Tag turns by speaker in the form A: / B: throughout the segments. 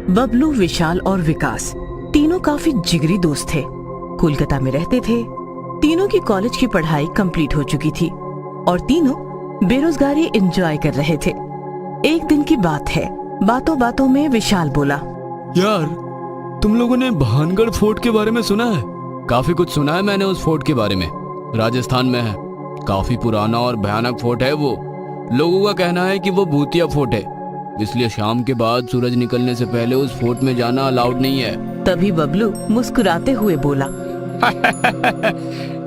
A: बबलू, विशाल और विकास तीनों काफी जिगरी दोस्त थे। कोलकाता में रहते थे। तीनों की कॉलेज की पढ़ाई कंप्लीट हो चुकी थी और तीनों बेरोजगारी एंजॉय कर रहे थे। एक दिन की बात है, बातों बातों में विशाल बोला,
B: यार, तुम लोगों ने भानगढ़ फोर्ट के बारे में सुना है? काफी कुछ सुना है मैंने उस फोर्ट के बारे में। राजस्थान में है। काफी पुराना और भयानक फोर्ट है वो। लोगों का कहना है कि वो भूतिया फोर्ट है, इसलिए शाम के बाद सूरज निकलने से पहले उस फोर्ट में जाना अलाउड नहीं है।
A: तभी बबलू मुस्कुराते हुए बोला,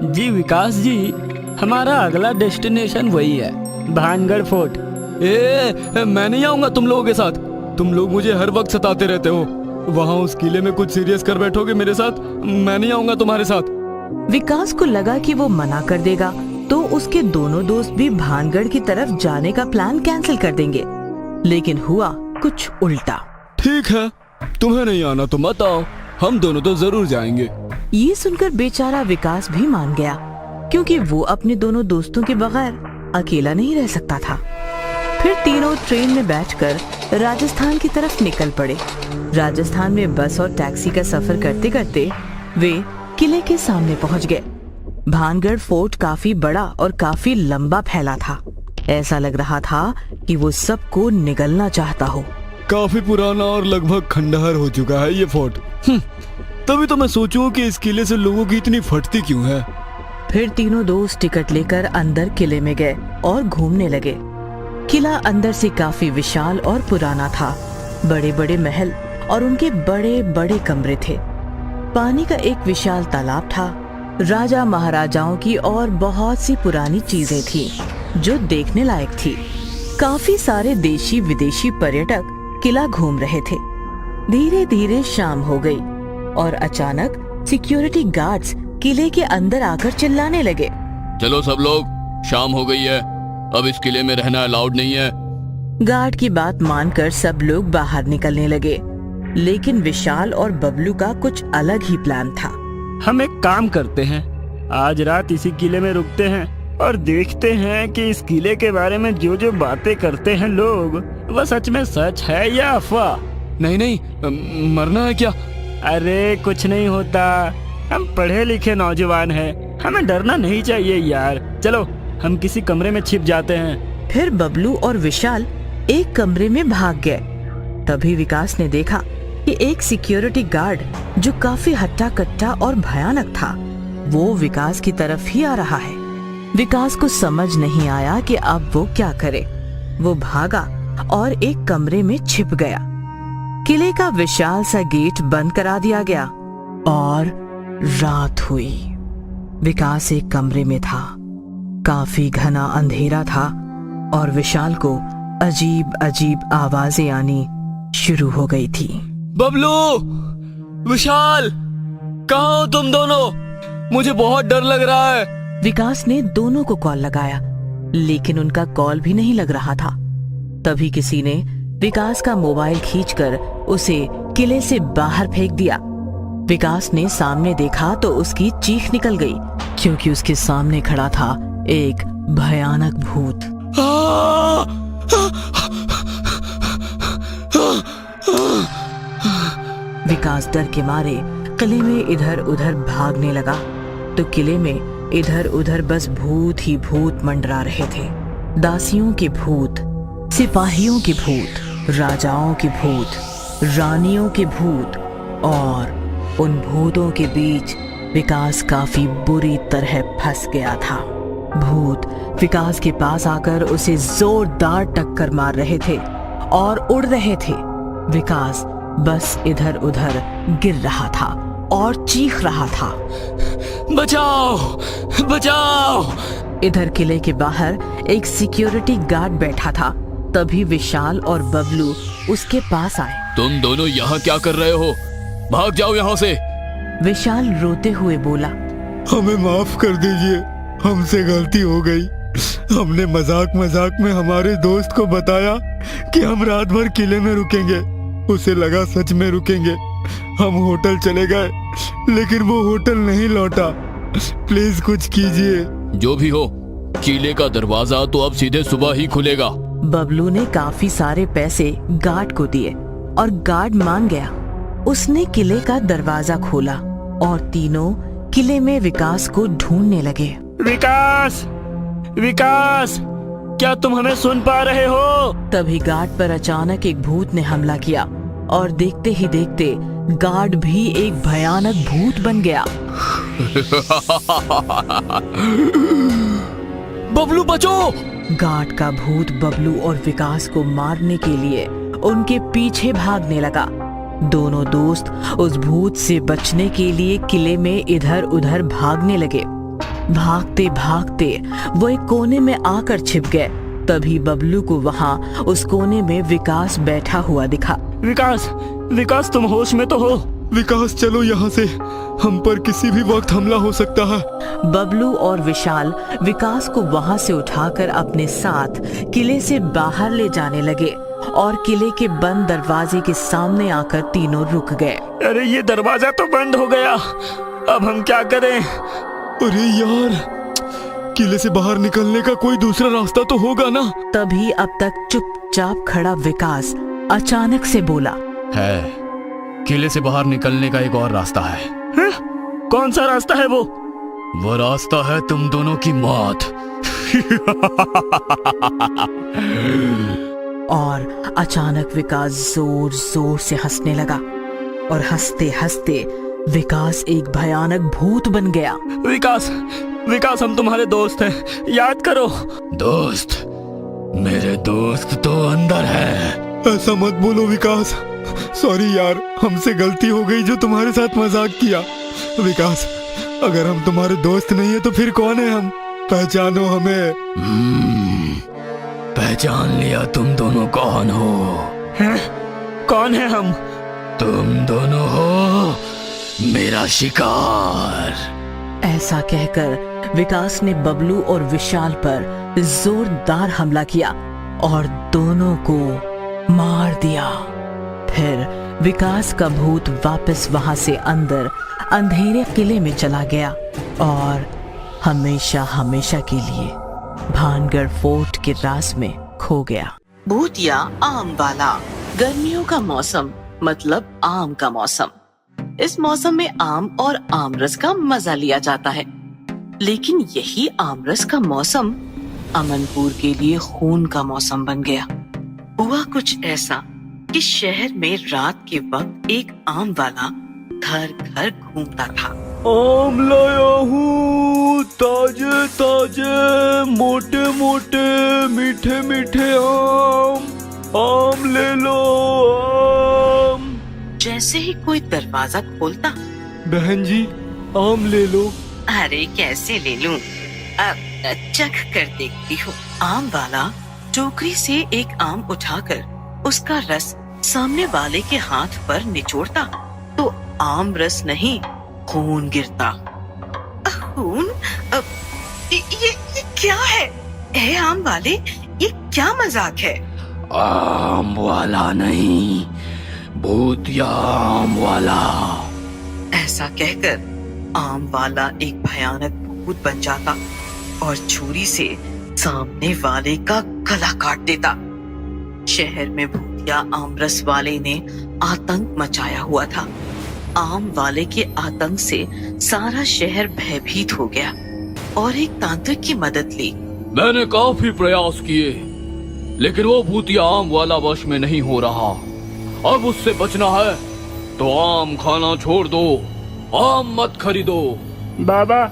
C: जी विकास जी, हमारा अगला डेस्टिनेशन वही है, भानगढ़ फोर्ट।
B: मैं नहीं आऊंगा तुम लोगों के साथ। तुम लोग मुझे हर वक्त सताते रहते हो। वहाँ उस किले में कुछ सीरियस कर बैठोगे मेरे साथ? मैं नहीं आऊंगा तुम्हारे साथ।
A: विकास को लगा कि वो मना कर देगा तो उसके दोनों दोस्त भी भानगढ़ की तरफ जाने का प्लान कैंसिल कर देंगे, लेकिन हुआ कुछ उल्टा।
B: ठीक है, तुम्हें नहीं आना तो मत आओ, हम दोनों तो जरूर जाएंगे।
A: ये सुनकर बेचारा विकास भी मान गया, क्योंकि वो अपने दोनों दोस्तों के बगैर अकेला नहीं रह सकता था। फिर तीनों ट्रेन में बैठकर राजस्थान की तरफ निकल पड़े। राजस्थान में बस और टैक्सी का सफर करते करते वे किले के सामने पहुंच गए। भानगढ़ फोर्ट काफी बड़ा और काफी लंबा फैला था। ऐसा लग रहा था कि वो सबको निगलना चाहता हो।
B: काफी पुराना और लगभग खंडहर हो चुका है ये फोर्ट। तभी तो मैं सोचूं कि इस किले से लोगों की इतनी फटती क्यों है।
A: फिर तीनों दोस्त टिकट लेकर अंदर किले में गए और घूमने लगे। किला अंदर से काफी विशाल और पुराना था। बड़े बड़े महल और उनके बड़े बड़े कमरे थे। पानी का एक विशाल तालाब था। राजा महाराजाओं की और बहुत सी पुरानी चीजें थी जो देखने लायक थी। काफी सारे देशी विदेशी पर्यटक किला घूम रहे थे। धीरे धीरे शाम हो गई और अचानक सिक्योरिटी गार्ड्स किले के अंदर आकर चिल्लाने लगे,
B: चलो सब लोग, शाम हो गई है, अब इस किले में रहना अलाउड नहीं है।
A: गार्ड की बात मानकर सब लोग बाहर निकलने लगे, लेकिन विशाल और बबलू का कुछ अलग ही प्लान था।
C: हम एक काम करते हैं, आज रात इसी किले में रुकते हैं और देखते हैं कि इस किले के बारे में जो जो बातें करते हैं लोग, वह सच में सच है या अफवाह।
B: नहीं नहीं, मरना है क्या?
C: अरे कुछ नहीं होता, हम पढ़े लिखे नौजवान हैं, हमें डरना नहीं चाहिए यार। चलो हम किसी कमरे में छिप जाते हैं।
A: फिर बबलू और विशाल एक कमरे में भाग गए। तभी विकास ने देखा कि एक सिक्योरिटी गार्ड जो काफी हट्टा कट्टा और भयानक था, वो विकास की तरफ ही आ रहा है। विकास को समझ नहीं आया कि अब वो क्या करे। वो भागा और एक कमरे में छिप गया। किले का विशाल सा गेट बंद करा दिया गया और रात हुई। विकास एक कमरे में था। काफी घना अंधेरा था और विशाल को अजीब अजीब आवाजें आनी शुरू हो गई थी।
B: बबलू, विशाल, कहाँ हो तुम दोनों? मुझे बहुत डर लग रहा है।
A: विकास ने दोनों को कॉल लगाया, लेकिन उनका कॉल भी नहीं लग रहा था। तभी किसी ने विकास का मोबाइल खींचकर उसे किले से बाहर फेंक दिया। विकास ने सामने देखा तो उसकी चीख निकल गई, क्योंकि उसके सामने खड़ा था एक भयानक भूत। विकास डर के मारे किले में इधर उधर भागने लगा तो किले में इधर उधर बस भूत ही भूत मंडरा रहे थे। दासियों के भूत, सिपाहियों के भूत, राजाओं के भूत, रानियों के भूत, और उन भूतों के बीच विकास काफी बुरी तरह फंस गया था। भूत विकास के पास आकर उसे जोरदार टक्कर मार रहे थे और उड़ रहे थे। विकास बस इधर उधर गिर रहा था और चीख रहा था,
B: बचाओ, बचाओ।
A: इधर किले के बाहर एक सिक्योरिटी गार्ड बैठा था। तभी विशाल और बबलू उसके पास आए।
B: तुम दोनों यहाँ क्या कर रहे हो? भाग जाओ यहाँ से।
A: विशाल रोते हुए बोला,
D: हमें माफ कर दीजिए, हमसे गलती हो गई। हमने मजाक मजाक में हमारे दोस्त को बताया कि हम रात भर किले में रुकेंगे। उसे लगा सच में रुकेंगे। हम होटल चले गए, लेकिन वो होटल नहीं लौटा। प्लीज कुछ कीजिए।
B: जो भी हो, किले का दरवाजा तो अब सीधे सुबह ही खुलेगा।
A: बबलू ने काफी सारे पैसे गार्ड को दिए और गार्ड मान गया। उसने किले का दरवाजा खोला और तीनों किले में विकास को ढूंढने लगे।
C: विकास, विकास, क्या तुम हमें सुन पा रहे हो?
A: तभी गार्ड पर अचानक एक भूत ने हमला किया और देखते ही देखते गार्ड भी एक भयानक भूत बन गया।
B: बबलू बचो!
A: गार्ड का भूत बबलू और विकास को मारने के लिए उनके पीछे भागने लगा। दोनों दोस्त उस भूत से बचने के लिए किले में इधर उधर भागने लगे। भागते भागते वो एक कोने में आकर छिप गए। तभी बबलू को वहां उस कोने में विकास बैठा हुआ दिखा।
C: विकास, विकास, तुम होश में तो हो?
D: विकास चलो यहाँ से, हम पर किसी भी वक्त हमला हो सकता है।
A: बबलू और विशाल विकास को वहां से उठाकर अपने साथ किले से बाहर ले जाने लगे और किले के बंद दरवाजे के सामने आकर तीनों रुक गए।
C: अरे ये दरवाजा तो बंद हो गया, अब हम क्या करें?
D: अरे यार, किले से बाहर निकलने का कोई दूसरा रास्ता तो होगा ना?
A: तभी अब तक चुपचाप खड़ा विकास अचानक से बोला,
B: है, किले से बाहर निकलने का एक और रास्ता है।
C: कौन सा रास्ता है वो?
B: वो रास्ता है तुम दोनों की मौत।
A: और अचानक विकास जोर जोर से हंसने लगा और हंसते हंसते विकास एक भयानक भूत बन गया।
C: विकास, विकास, हम तुम्हारे दोस्त हैं, याद करो।
B: दोस्त? मेरे दोस्त तो अंदर है।
D: ऐसा मत बोलो विकास, सॉरी यार, हमसे गलती हो गई जो तुम्हारे साथ मजाक किया। विकास, अगर हम तुम्हारे दोस्त नहीं है तो फिर कौन है हम? पहचानो हमें।
B: पहचान लिया तुम दोनों कौन हो।
C: हैं? कौन है हम?
B: तुम दोनों हो मेरा शिकार।
A: ऐसा कहकर विकास ने बबलू और विशाल पर जोरदार हमला किया और दोनों को मार दिया। फिर विकास का भूत वापस वहां से अंदर अंधेरे किले में चला गया और हमेशा हमेशा के लिए भानगढ़ फोर्ट के राज में खो गया। भूतिया आम वाला। गर्मियों का मौसम मतलब आम का मौसम। इस मौसम में आम और आमरस का मजा लिया जाता है, लेकिन यही आमरस का मौसम अमनपुर के लिए खून का मौसम बन गया। हुआ कुछ ऐसा कि शहर में रात के वक्त एक आम वाला घर घर घूमता था।
C: आम लाया हूँ, ताजे ताजे, मोटे मोटे, मीठे मीठे आम, आम ले लो आम।
A: जैसे ही कोई दरवाजा खोलता,
C: बहन जी, आम ले लो।
A: अरे कैसे ले लूं? चख कर देखती हूँ। आम वाला टोकरी से एक आम उठाकर उसका रस सामने वाले के हाथ पर निचोड़ता तो आम रस नहीं, खून गिरता। खून? ये क्या है? ए आम वाले, ये क्या मजाक है?
B: आम वाला नहीं, भूतिया आम वाला।
A: ऐसा कहकर आम वाला एक भयानक भूत बन जाता और छुरी से सामने वाले का गला काट देता। शहर में भूतिया आमरस वाले ने आतंक मचाया हुआ था। आम वाले के आतंक से सारा शहर भयभीत हो गया और एक तांत्रिक की मदद ली।
B: मैंने काफी प्रयास किए, लेकिन वो भूतिया आम वाला वश में नहीं हो रहा। अब उससे बचना है तो आम खाना छोड़ दो, आम मत खरीदो।
C: बाबा,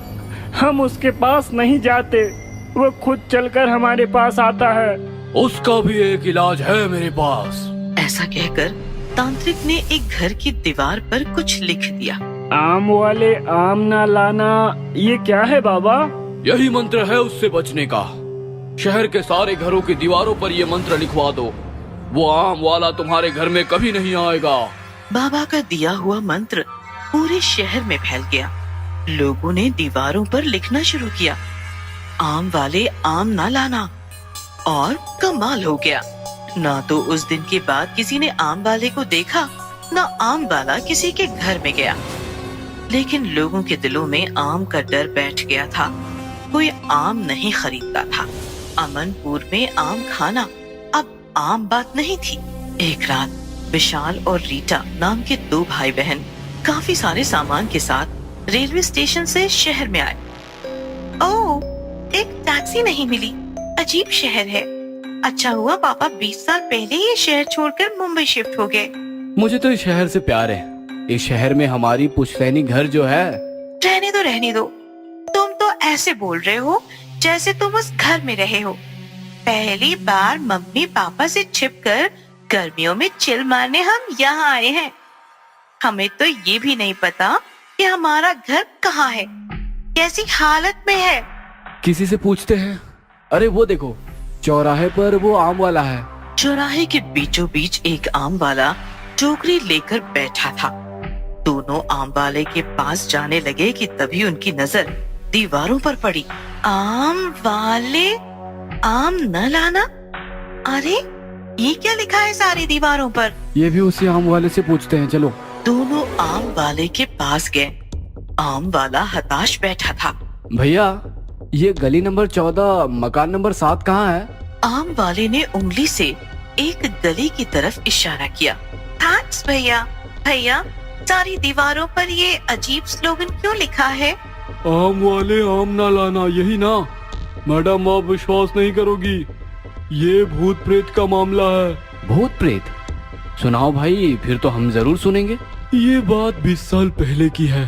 C: हम उसके पास नहीं जाते, वो खुद चलकर हमारे पास आता है।
B: उसका भी एक इलाज है मेरे पास।
A: ऐसा कहकर तांत्रिक ने एक घर की दीवार पर कुछ लिख दिया।
C: आम वाले आम ना लाना, ये क्या है बाबा?
B: यही मंत्र है उससे बचने का। शहर के सारे घरों की दीवारों पर ये मंत्र लिखवा दो, वो आम वाला तुम्हारे घर में कभी नहीं आएगा।
A: बाबा का दिया हुआ मंत्र पूरे शहर में फैल गया। लोगों ने दीवारों पर लिखना शुरू किया, आम वाले आम ना लाना, और कमाल हो गया। ना तो उस दिन के बाद किसी ने आम वाले को देखा, ना आम वाला किसी के घर में गया। लेकिन लोगों के दिलों में आम का डर बैठ गया था। कोई आम नहीं खरीदता था। अमनपुर में आम खाना आम बात नहीं थी। एक रात विशाल और रीटा नाम के दो भाई बहन काफी सारे सामान के साथ रेलवे स्टेशन से शहर में आए। ओह, एक टैक्सी नहीं मिली, अजीब शहर है। अच्छा हुआ पापा 20 साल पहले ये शहर छोड़कर मुंबई शिफ्ट हो गए।
B: मुझे तो इस शहर से प्यार है। इस शहर में हमारी पुश्तैनी घर जो है।
A: रहने दो। तुम तो ऐसे बोल रहे हो जैसे तुम उस घर में रहे हो। पहली बार मम्मी पापा से छिपकर गर्मियों में चिल मारने हम यहाँ आए हैं। हमें तो ये भी नहीं पता कि हमारा घर कहाँ है, कैसी हालत में है।
B: किसी से पूछते हैं। अरे वो देखो, चौराहे पर वो आम वाला है।
A: चौराहे के बीचों बीच एक आम वाला टोकरी लेकर बैठा था। दोनों आम वाले के पास जाने लगे कि तभी उनकी नजर दीवारों पर पड़ी। आम वाले, आम न लाना। अरे ये क्या लिखा है सारी दीवारों पर?
B: ये भी उसी आम वाले से पूछते हैं, चलो।
A: दोनों आम वाले के पास गए। आम वाला हताश बैठा था।
B: भैया, ये गली नंबर 14 मकान नंबर 7 कहाँ है?
A: आम वाले ने उंगली से एक गली की तरफ इशारा किया। थैंक्स भैया। भैया, सारी दीवारों पर ये अजीब स्लोगन क्यों लिखा है?
D: आम वाले आम ना लाना, यही ना? मैडम, आप विश्वास नहीं करोगी, ये भूत प्रेत का मामला है।
B: भूत प्रेत? सुनाओ भाई, फिर तो हम जरूर सुनेंगे।
D: ये बात 20 साल पहले की है।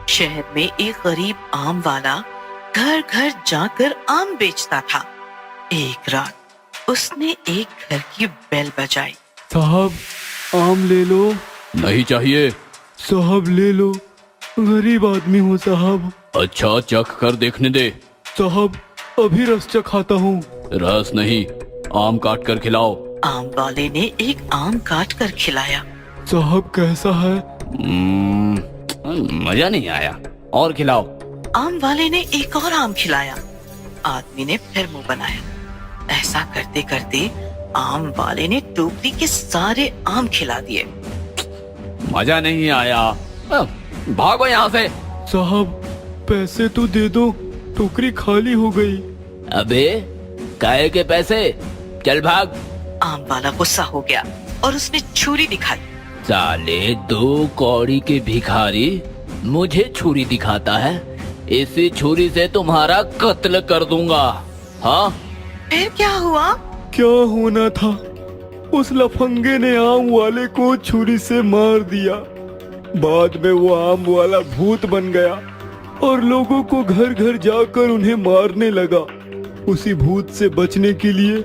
A: शहर में एक गरीब आम वाला घर घर जाकर आम बेचता था। एक रात उसने एक घर की बेल बजाई।
D: साहब, आम ले लो।
B: नहीं चाहिए।
D: साहब ले लो, गरीब आदमी हूँ साहब।
B: अच्छा, चख कर देखने दे।
D: साहब, अभी रस चखाता हूँ।
B: रस नहीं, आम काट कर खिलाओ।
A: आम वाले ने एक आम काट कर खिलाया।
D: साहब कैसा है?
B: मजा नहीं आया, और खिलाओ।
A: आम वाले ने एक और आम खिलाया। आदमी ने फिर मुंह बनाया। ऐसा करते करते आम वाले ने टोकरी के सारे आम खिला दिए।
B: मजा नहीं आया, भागो यहाँ से।
D: साहब पैसे तो दे दो, टोकरी खाली हो गई।
B: अबे, काहे के पैसे? चल भाग।
A: आम वाला गुस्सा हो गया और उसने छुरी दिखाई।
B: साले, 2 कौड़ी के भिखारी मुझे छुरी दिखाता है। इसी छुरी से तुम्हारा कत्ल कर दूंगा। हाँ?
A: फिर क्या हुआ?
D: क्या होना था? उस लफंगे ने आम वाले को छुरी से मार दिया। बाद में वो आम वाला भूत बन गया और लोगों को घर घर जाकर उन्हें मारने लगा। उसी भूत से बचने के लिए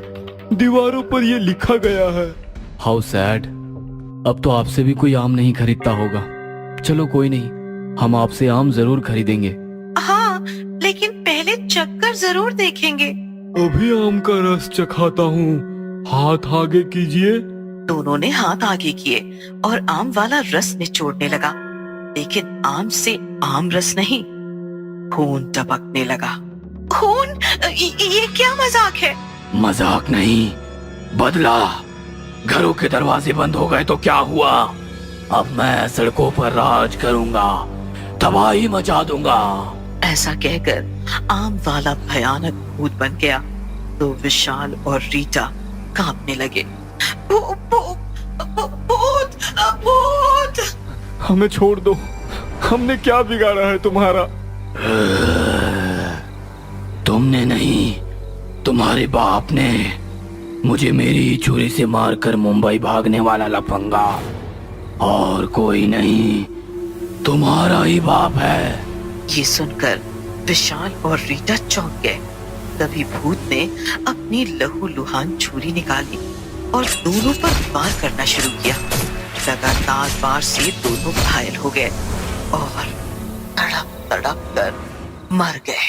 D: दीवारों पर ये लिखा गया है।
B: How sad. अब तो आपसे भी कोई आम नहीं खरीदता होगा। चलो कोई नहीं, हम आपसे आम जरूर खरीदेंगे।
A: हाँ, लेकिन पहले चक्कर जरूर देखेंगे।
D: अभी आम का रस चखाता हूँ, हाथ आगे कीजिए।
A: दोनों ने हाथ आगे किए और आम वाला रस निचोड़ने लगा, लेकिन आम से आम रस नहीं, खून टपकने लगा। खून? ये क्या मजाक है?
B: मजाक नहीं, बदला। घरों के दरवाजे बंद हो गए तो क्या हुआ? अब मैं सड़कों पर राज करूंगा, तबाही मचा दूंगा।
A: ऐसा कहकर आम वाला भयानक भूत बन गया तो विशाल और रीटा कांपने लगे। भूत! भूत!
D: हमें छोड़ दो, हमने क्या बिगाड़ा है तुम्हारा?
B: तुमने नहीं, तुम्हारे बाप ने। मुझे मेरी छुरी से मारकर मुंबई भागने वाला लफंगा और कोई नहीं, तुम्हारा ही बाप है।
A: ये सुनकर विशाल और रीटा चौंक गए। तभी भूत ने अपनी लहूलुहान छुरी निकाली और दोनों पर वार करना शुरू किया। लगातार वार से दोनों घायल हो गए और तड़प तड़प कर मर गए।